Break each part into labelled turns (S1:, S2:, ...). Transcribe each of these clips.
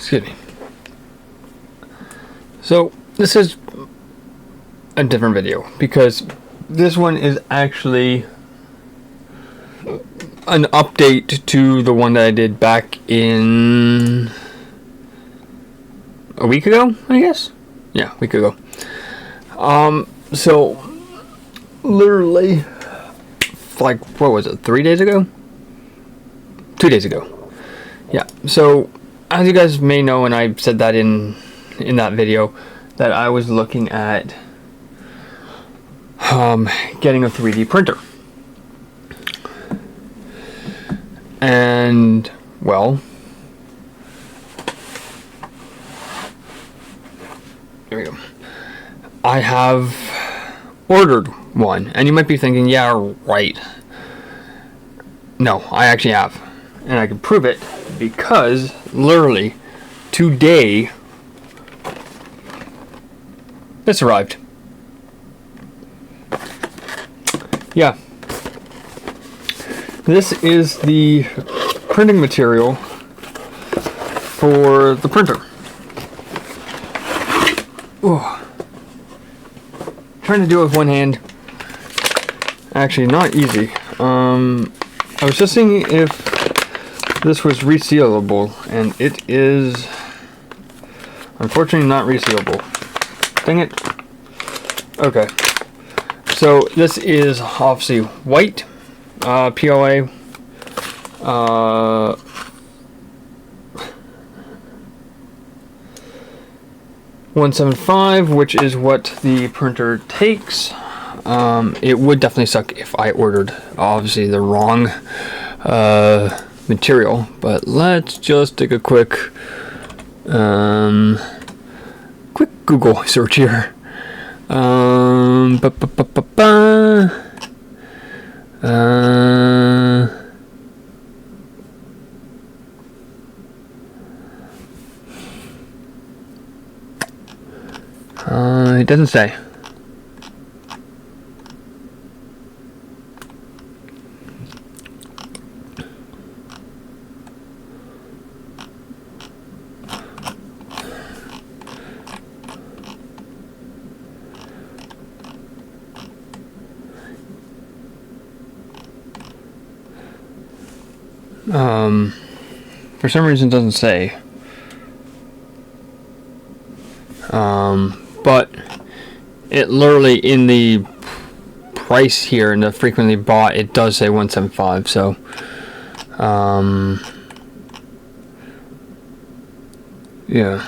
S1: Excuse me. So this is a different video because this one is actually an update to the one that I did back in a week ago, I guess. Yeah, a week ago. So literally, like, what was it? 3 days ago? 2 days ago. Yeah. So as you guys may know, and I said that in that video, that I was looking at getting a 3D printer. And, well, there we go. I have ordered one, and you might be thinking, yeah, right. No, I actually have, and I can prove it because literally today this arrived. Yeah. This is the printing material for the printer. Ooh. Trying to do it with one hand. Actually, not easy. I was just seeing if this was resealable, and it is unfortunately not resealable. Dang it. Okay. So this is obviously white. PLA 175, which is what the printer takes. It would definitely suck if I ordered obviously the wrong material, but let's just take a quick Google search here. It doesn't say. For some reason it doesn't say. But it literally in the price here in the frequently bought, it does say 175. So, yeah,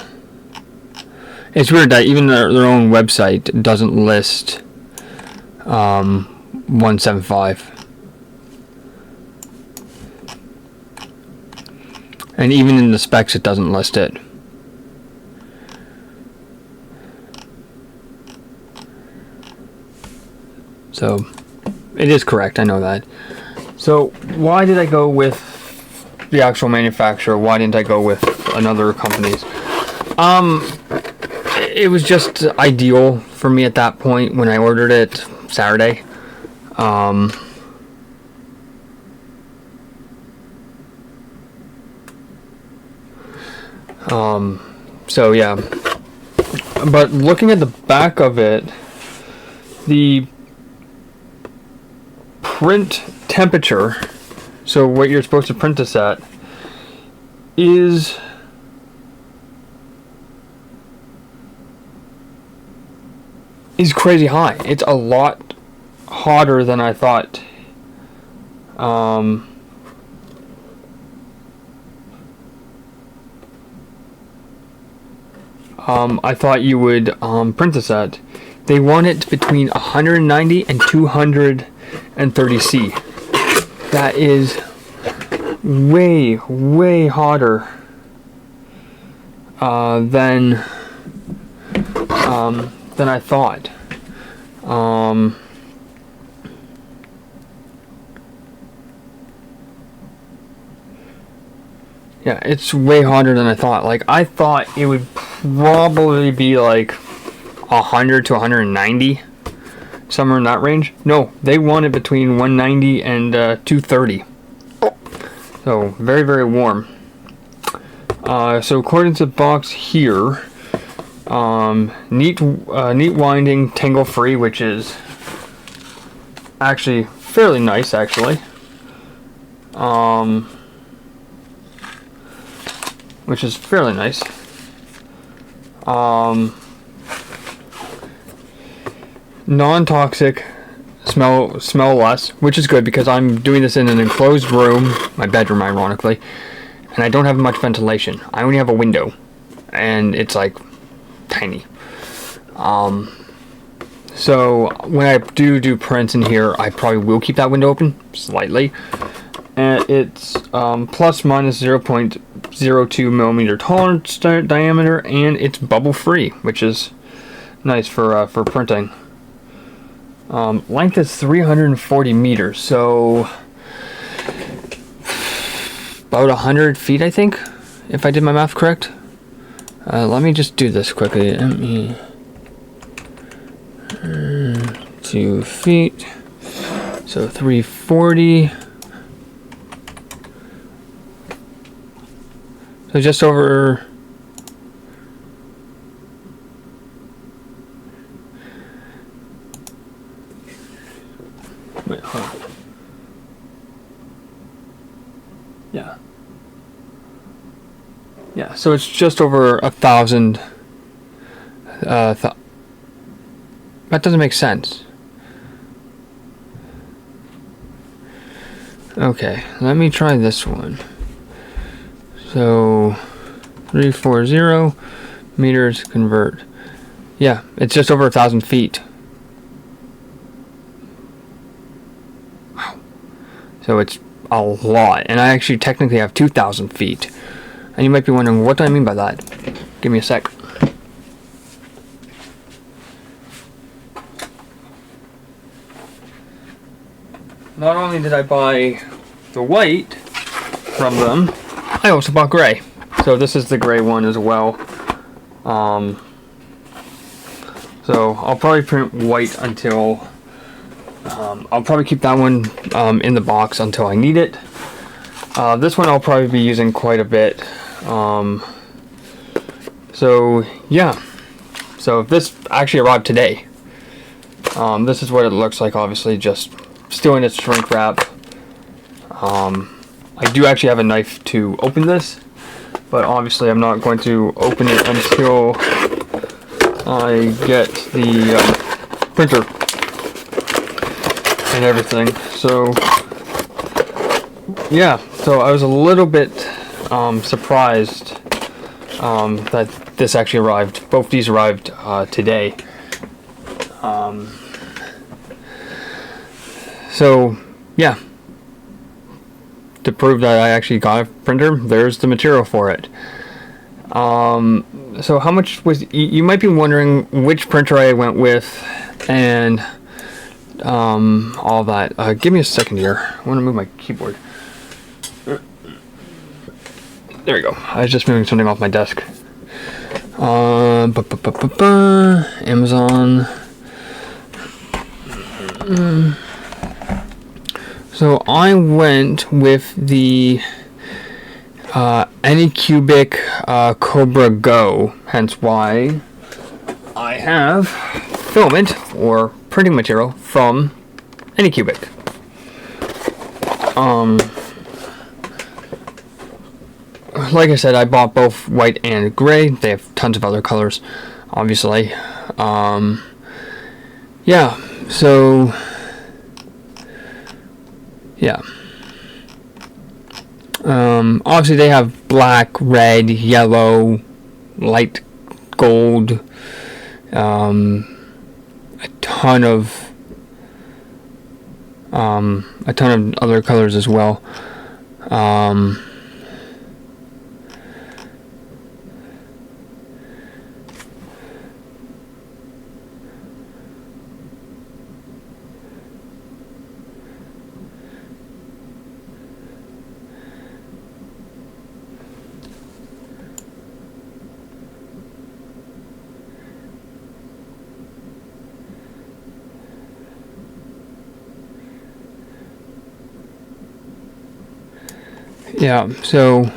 S1: it's weird that even their own website doesn't list 175. And even in the specs, it doesn't list it. So, it is correct, I know that. So, why did I go with the actual manufacturer? Why didn't I go with another company's? It was just ideal for me at that point when I ordered it Saturday. So yeah, but looking at the back of it, the print temperature, so what you're supposed to print this at, is crazy high. It's a lot hotter than I thought. I thought you would print this at. They want it between 190 and 230 C. That is way, way hotter than I thought. Yeah, it's way hotter than I thought. Like, I thought it would probably be like 100 to 190, somewhere in that range. No, they want it between 190 and 230. So very, very warm. So according to the box here, neat winding, tangle free, which is actually fairly nice, actually. Which is fairly nice. Non-toxic, smell less, which is good because I'm doing this in an enclosed room, my bedroom, ironically, and I don't have much ventilation. I only have a window, and it's like tiny. So when I do prints in here, I probably will keep that window open slightly. And it's plus minus 0.02 millimeter tolerance diameter, and it's bubble free, which is nice for printing. Length is 340 meters, so about 100 feet, I think, if I did my math correct. Let me just do this quickly. 2 feet, so 340. So just over. Wait, hold on. Yeah. Yeah, so it's just over 1,000. That doesn't make sense. Okay, let me try this one. So 340 meters convert. Yeah, it's just over 1,000 feet. Wow. So it's a lot, and I actually technically have 2,000 feet. And you might be wondering, what do I mean by that? Give me a sec. Not only did I buy the white from them, I also bought gray. So this is the gray one as well. So I'll probably print white until I'll probably keep that one in the box until I need it. This one I'll probably be using quite a bit. So yeah, so this actually arrived today. This is what it looks like, obviously just still in its shrink wrap. I do actually have a knife to open this, but obviously I'm not going to open it until I get the printer and everything. So yeah, so I was a little bit surprised that this actually arrived. Both these arrived today. So yeah, to prove that I actually got a printer, there's the material for it. So how much was, you might be wondering which printer I went with and all that. Give me a second here. I want to move my keyboard. There we go. I was just moving something off my desk. Amazon. So I went with the Anycubic Cobra Go, hence why I have filament or printing material from Anycubic. Like I said, I bought both white and gray. They have tons of other colors, obviously. Yeah, so yeah. Obviously they have black, red, yellow, light gold, a ton of other colors as well. Yeah, so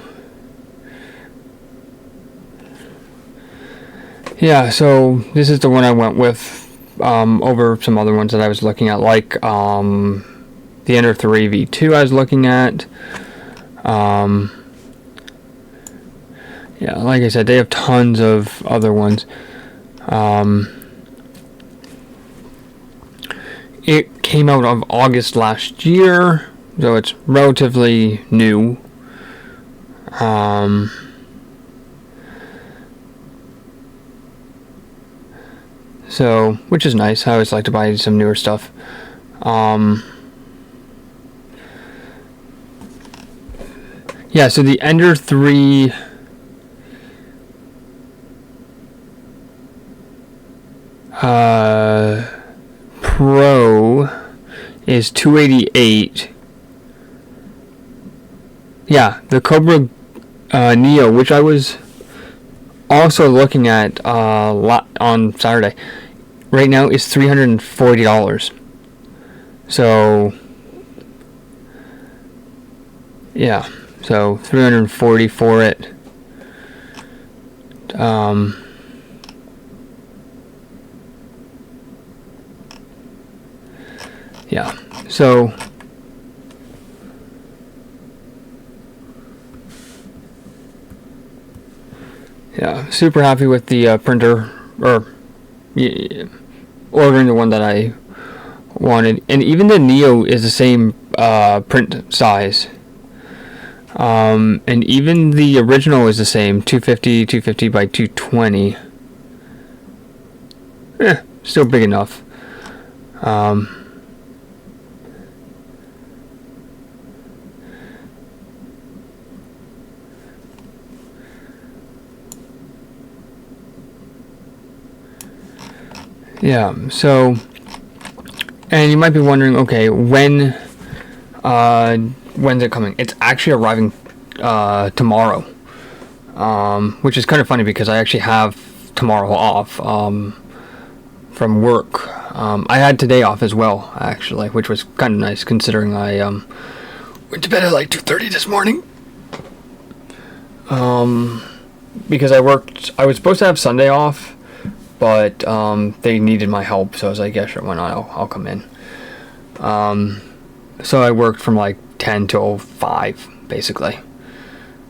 S1: Yeah, so this is the one I went with over some other ones that I was looking at, like the Ender 3 V2 I was looking at. Yeah, like I said, they have tons of other ones. It came out of August last year, so it's relatively new. So, which is nice. I always like to buy some newer stuff. Yeah, so the Ender 3 Pro is $288. Yeah, the Cobra Neo, which I was also looking at on Saturday, right now is $340. So yeah, so $340 for it. Yeah, so yeah, super happy with the printer, or ordering the one that I wanted. And even the Neo is the same print size. And even the original is the same, 250 by 220. Still big enough. Yeah, so, and you might be wondering, okay, when's it coming? It's actually arriving tomorrow, which is kind of funny because I actually have tomorrow off from work. I had today off as well, actually, which was kind of nice considering I went to bed at like 2:30 this morning. Because I was supposed to have Sunday off, but they needed my help, so I was like, yeah, sure, why not? I'll come in. So I worked from like 10 till 5, basically.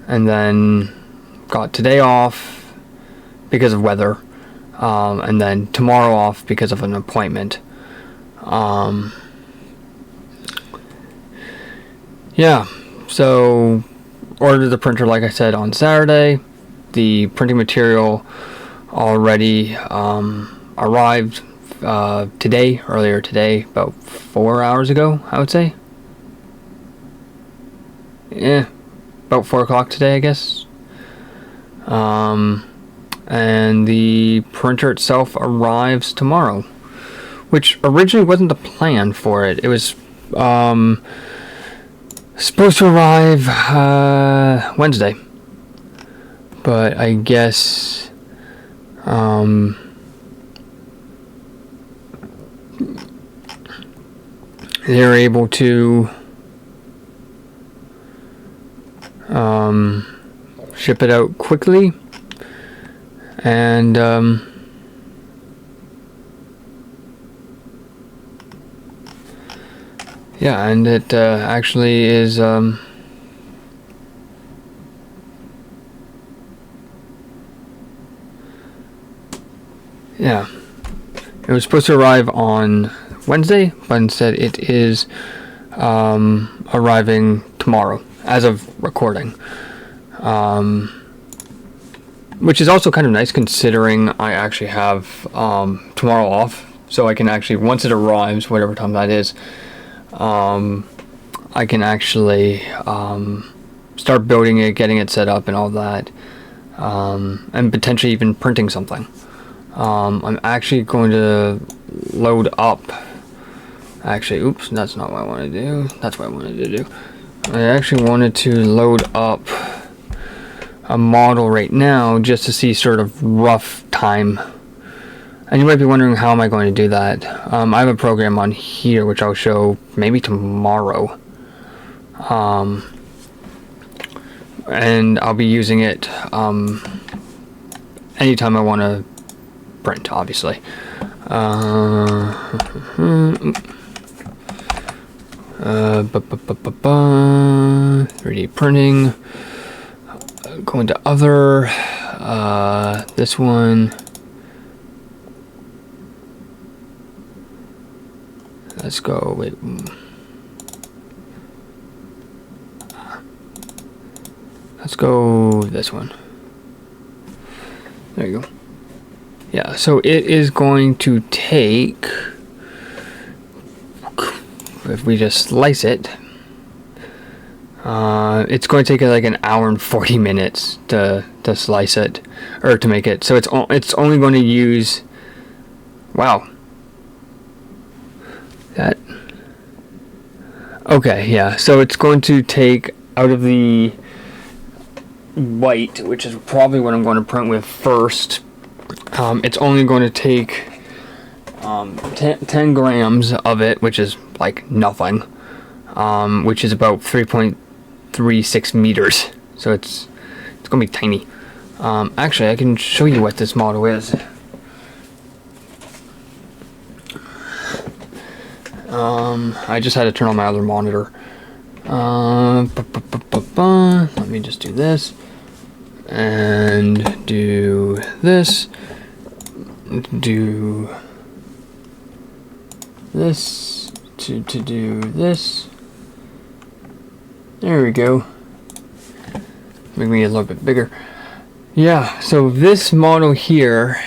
S1: And then got today off because of weather. And then tomorrow off because of an appointment. Yeah, so ordered the printer, like I said, on Saturday. The printing material already arrived earlier today, about 4 hours ago, I would say. Yeah, about 4 o'clock today, I guess. And the printer itself arrives tomorrow, which originally wasn't the plan for it. It was supposed to arrive Wednesday, but I guess they're able to ship it out quickly, and yeah, and it actually is yeah, it was supposed to arrive on Wednesday, but instead it is arriving tomorrow as of recording, which is also kind of nice considering I actually have tomorrow off, so I can actually, once it arrives, whatever time that is, I can actually start building it, getting it set up and all that, and potentially even printing something. I'm actually going to load up, actually, oops, that's not what I want to do, that's what I wanted to do. I actually wanted to load up a model right now just to see sort of rough time. And you might be wondering, how am I going to do that? I have a program on here which I'll show maybe tomorrow. And I'll be using it anytime I want to print, obviously. 3D printing. Going to other. This one. Let's go. Wait. Let's go this one. There you go. Yeah, so it is going to take, if we just slice it, it's going to take like an hour and 40 minutes to slice it, or to make it. So it's only going to use, wow. That, okay, yeah, so it's going to take out of the white, which is probably what I'm going to print with first. It's only going to take 10 grams of it, which is like nothing, which is about 3.36 meters. So it's going to be tiny. Actually, I can show you what this model is. I just had to turn on my other monitor. Let me just do this. And do this. Do this. To do this. There we go. Make me a little bit bigger. Yeah, so this model here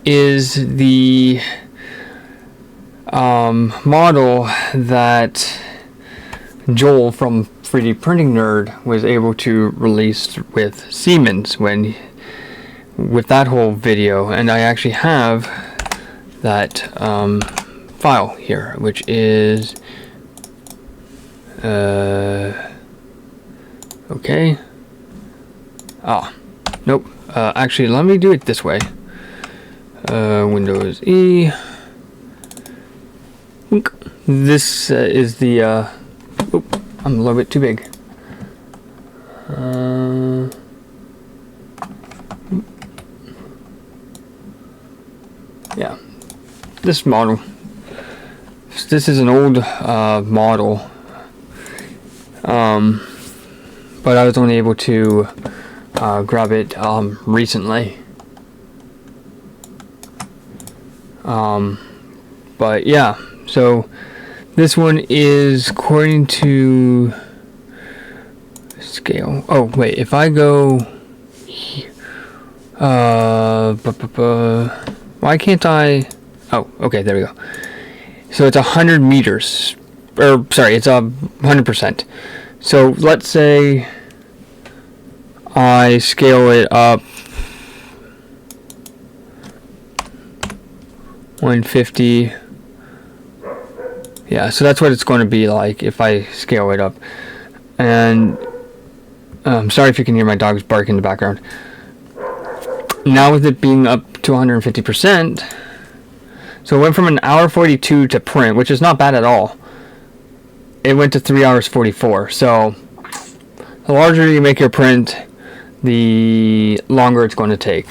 S1: is the model that Joel from 3D Printing Nerd was able to release with Siemens with that whole video, and I actually have that file here, which is okay. Oh, nope. Actually, let me do it this way. Windows E. This is the. Oop, I'm a little bit too big. Yeah, this model. This is an old model, but I was only able to grab it recently. But yeah, so this one is according to scale. Oh wait, if I go why can't I? Oh, okay, there we go. So it's 100 meters, or sorry, it's 100%. So let's say I scale it up 150. Yeah, so that's what it's going to be like if I scale it up. And I'm sorry if you can hear my dogs bark in the background. Now with it being up to 150%, so it went from an hour 42 to print, which is not bad at all. It went to 3 hours 44. So the larger you make your print, the longer it's going to take.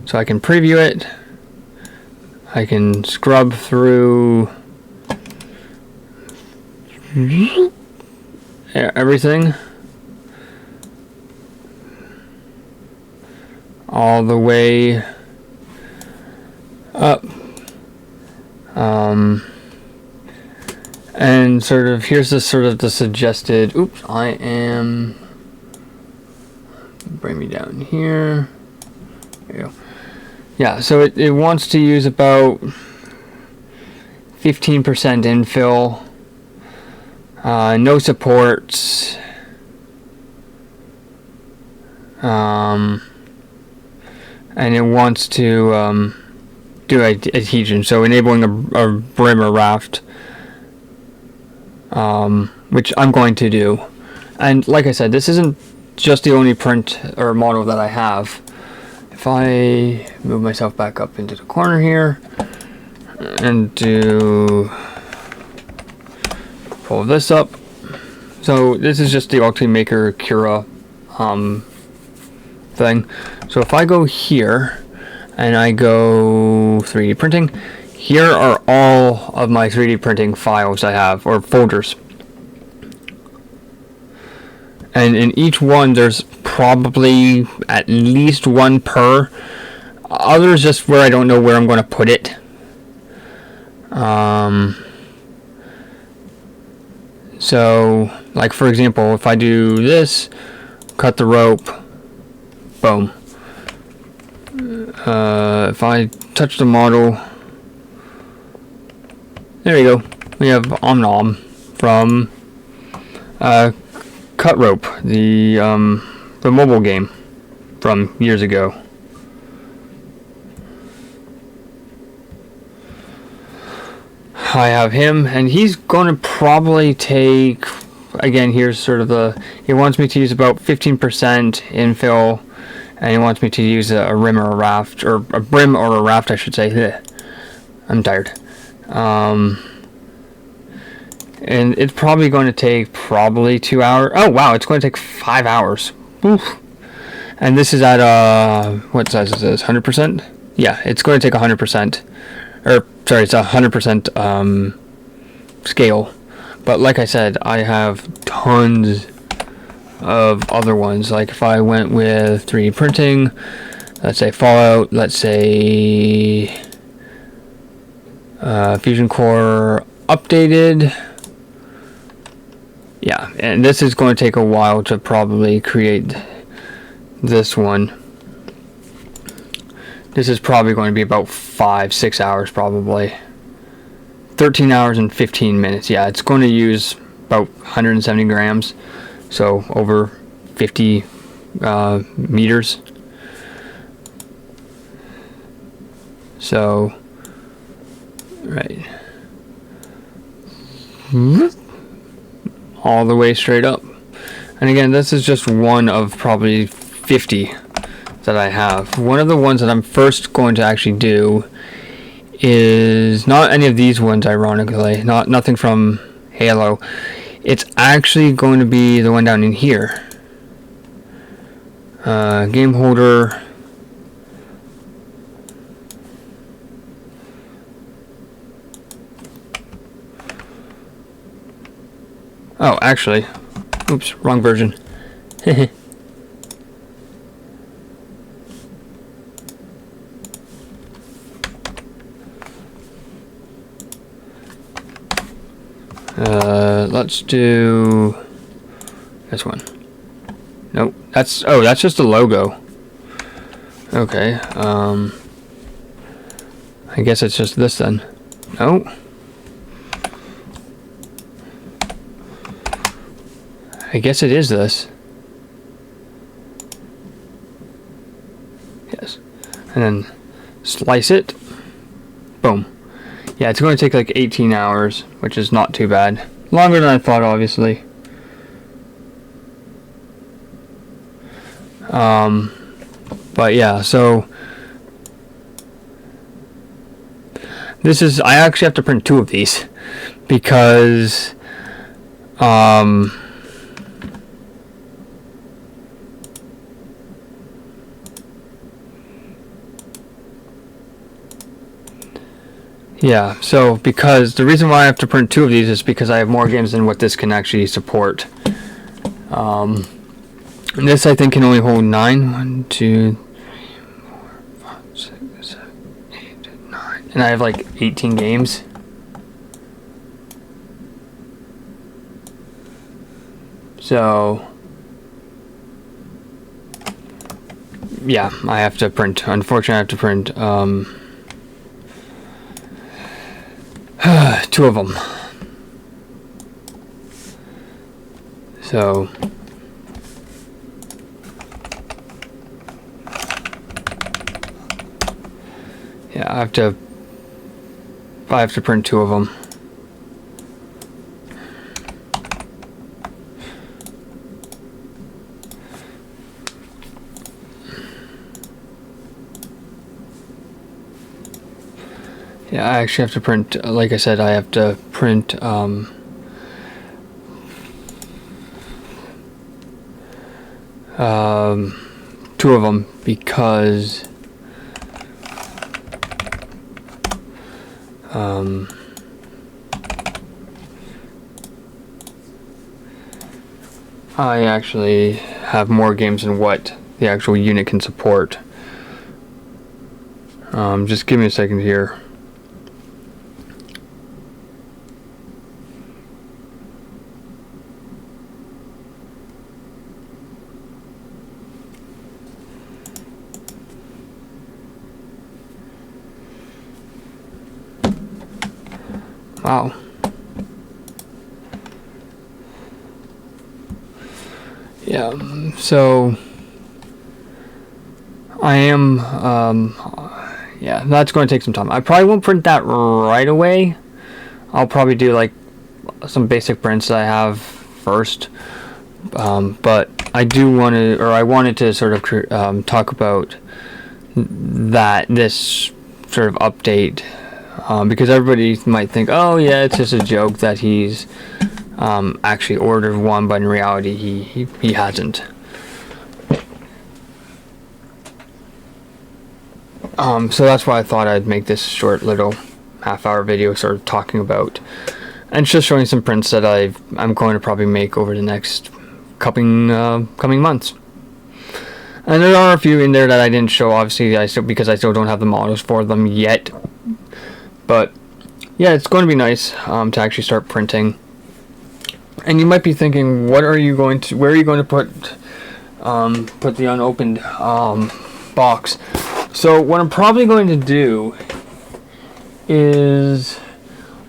S1: So I can preview it. I can scrub through everything all the way up, and sort of here's the suggested. Oops, I am. Bring me down here. There you go. Yeah, so it wants to use about 15% infill, no supports, and it wants to do adhesion, so enabling a brim or raft, which I'm going to do. And like I said, this isn't just the only print or model that I have. If I move myself back up into the corner here and pull this up. So this is just the Ultimaker Cura thing. So if I go here, and I go 3D printing, here are all of my 3D printing files I have, or folders. And in each one, there's probably at least one per. Others just where I don't know where I'm going to put it. So, like for example, if I do this, cut the rope, boom. If I touch the model, there you go. We have Om Nom from Cut Rope, the mobile game from years ago. I have him, and he's going to probably take, again, here's sort of the, he wants me to use about 15% infill, and he wants me to use a rim or a raft, or a brim or a raft, I should say. Ugh. I'm tired. And it's probably going to take 2 hours. Oh, wow, it's going to take 5 hours. Oof. And this is at, what size is this, 100%? Yeah, it's going to take 100%. Or, sorry, it's 100% scale. But like I said, I have tons of other ones. Like if I went with 3D printing, let's say Fallout, let's say Fusion Core updated. Yeah, and this is going to take a while to probably create this one. This is probably going to be about 5-6 hours probably. 13 hours and 15 minutes. Yeah, it's going to use about 170 grams. So over 50 meters. So, right. All the way straight up. And again, this is just one of probably 50 that I have. One of the ones that I'm first going to actually do is not any of these ones, ironically, nothing from Halo. It's actually going to be the one down in here. Game holder. Oh, actually, oops, wrong version. Let's do this one. Nope, that's just a logo. Okay, I guess it's just this then. No. I guess it is this. Yes. And then slice it. Boom. Yeah, it's going to take like 18 hours, which is not too bad. Longer than I thought, obviously. But yeah, so this is, I actually have to print 2 of these because yeah, so because the reason why I have to print 2 of these is because I have more games than what this can actually support. And this I think can only hold 9. 1, 2, 3, 4, 5, 6, 7, 8, 9. And I have like 18 games. So yeah, I have to print. Unfortunately, I have to print 2 of them. So yeah, I have to print 2 of them. Yeah, I actually have to print, like I said, I have to print 2 of them because I actually have more games than what the actual unit can support. Just give me a second here. Wow. Yeah, so I am, yeah, that's going to take some time. I probably won't print that right away. I'll probably do like some basic prints that I have first. But I do want to, or I wanted to sort of talk about this sort of update, because everybody might think, oh yeah, it's just a joke that he's actually ordered one, but in reality he hasn't. So that's why I thought I'd make this short little half-hour video sort of talking about, and just showing some prints that I'm going to probably make over the next coming months. And there are a few in there that I didn't show, obviously, because I still don't have the models for them yet. But yeah, it's going to be nice to actually start printing. And you might be thinking, where are you going to put the unopened box? So what I'm probably going to do is,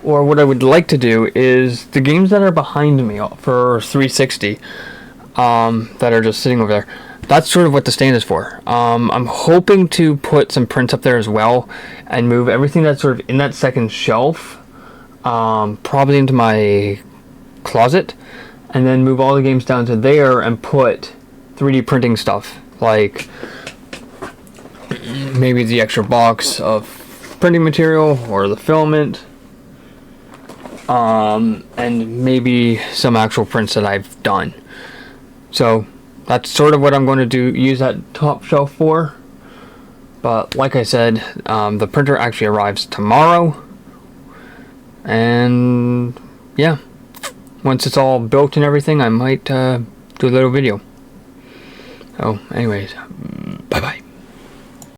S1: or what I would like to do is, the games that are behind me for 360, that are just sitting over there, that's sort of what the stand is for. I'm hoping to put some prints up there as well, and move everything that's sort of in that second shelf, probably into my closet, and then move all the games down to there and put 3D printing stuff, like maybe the extra box of printing material or the filament, and maybe some actual prints that I've done. So that's sort of what I'm going to use that top shelf for. But like I said, the printer actually arrives tomorrow, and yeah, once it's all built and everything, I might do a little video. So anyways,